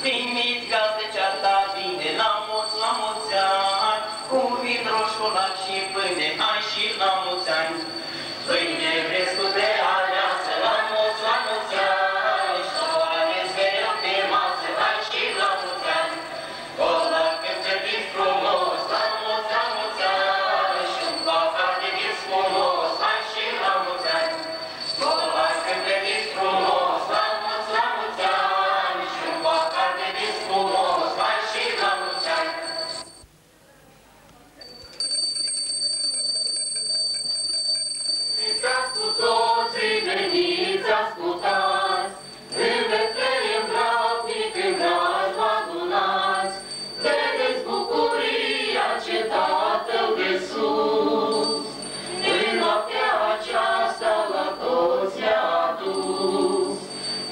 Primiți gazde ceata bine, la mulți ani, cu vin roș, colac și pâine, hai și la mulți ani. Pâine frescu de aleasă, la mulți ani, și soareți mereu pe masă, hai și la mulți ani. Colac împletit frumos, la mulți ani, și un pahar de vin spumos, hai și la mulți ani. Colac împletit frumos, la mulți ani, și un pahar de vin spumos, hai și la mulți ani. Veniți cu toții, veniți, ascultați, în Betleem grabnic, în graj vă adunați, vedeți bucuria ce Tatăl de sus, în noaptea aceasta la toți le-a adus.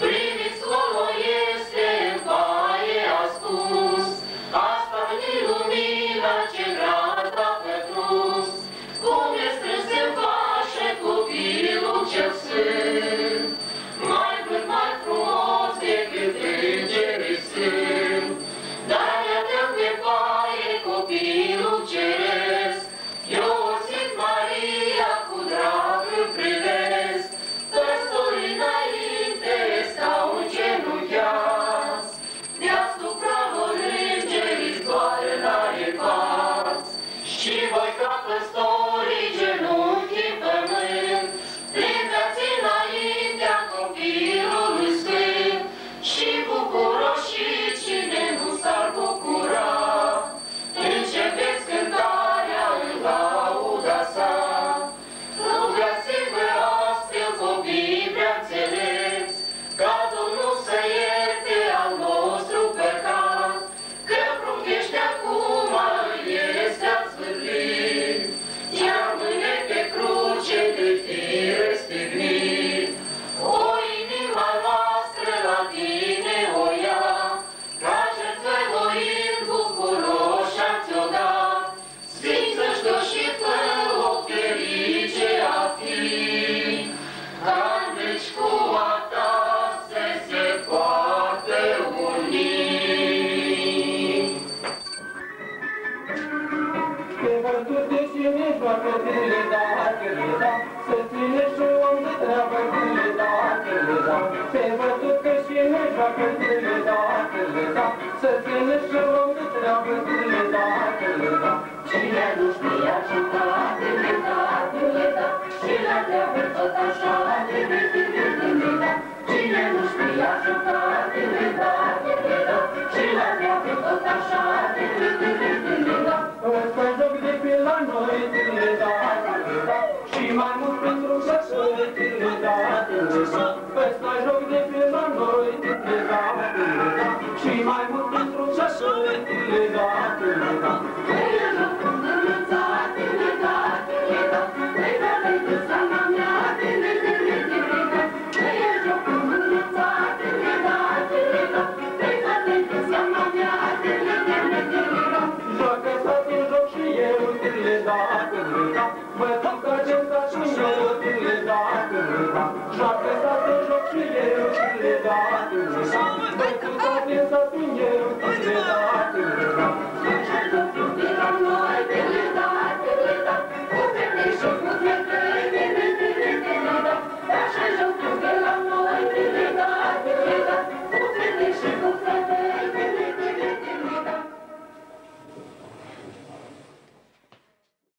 Priviți, colo este în paie ascuns, asta-i lumina ce graj a pătrus, cum e strâns în vașe copilul cel sfânt, mai vânt, mai frumos decât îngerii sunt. Dar iată pe paie copilul ceresc, Iosif, Maria, cu drag îl privesc, păstorii înainte stau îngenunchiați, deasupra lor îngerii zboară înariepați. Și voi ca păstorii genunchi în pământ, plecați înaintea copilului sfânt, și bucuroși cine nu s-ar bucura, începeți cântarea în lauda sa. Rugați-vă astfel, copii prea înțelepți, ca Domnul să ierte al nostru păcat, că prunchește acum îl este azvârlit, iar mâine pe cruce de fi răstignit. O inima noastră la tine o ia, ca jertfă voind bucuroși ți-o dat, sfință-și-o și fă o ferice a fi, ca în veci cu a ta să se poată uni. Pe vărdute și mijloacă tine, dacă le da, să ține și om de treabă tine, dacă le da. Pe vărdute și mijloacă tine, dacă le da, să ține și om de treabă tine, dacă le da. Cine nu știa ceva, tine, dacă le da, și la treabă tot așa, tine, da. Cine nu știa ceva, tine, dacă le da, și la treabă tot așa, tine, da. Ăsta joc de pe la noi, tine, dacă le da, și mai mult pentru săsuri, tine, dacă le da. Ăsta joc de pe la noi, tine, dacă le da, și mai mult pentru săsuri, tine, dacă le da. Joacă statul joc și eu, tine, dacă le da, mă duc ca acesta și eu, tine, dacă le da. Joacă statul joc și eu, tine, dacă le da, mă duc ca acesta și eu, tine,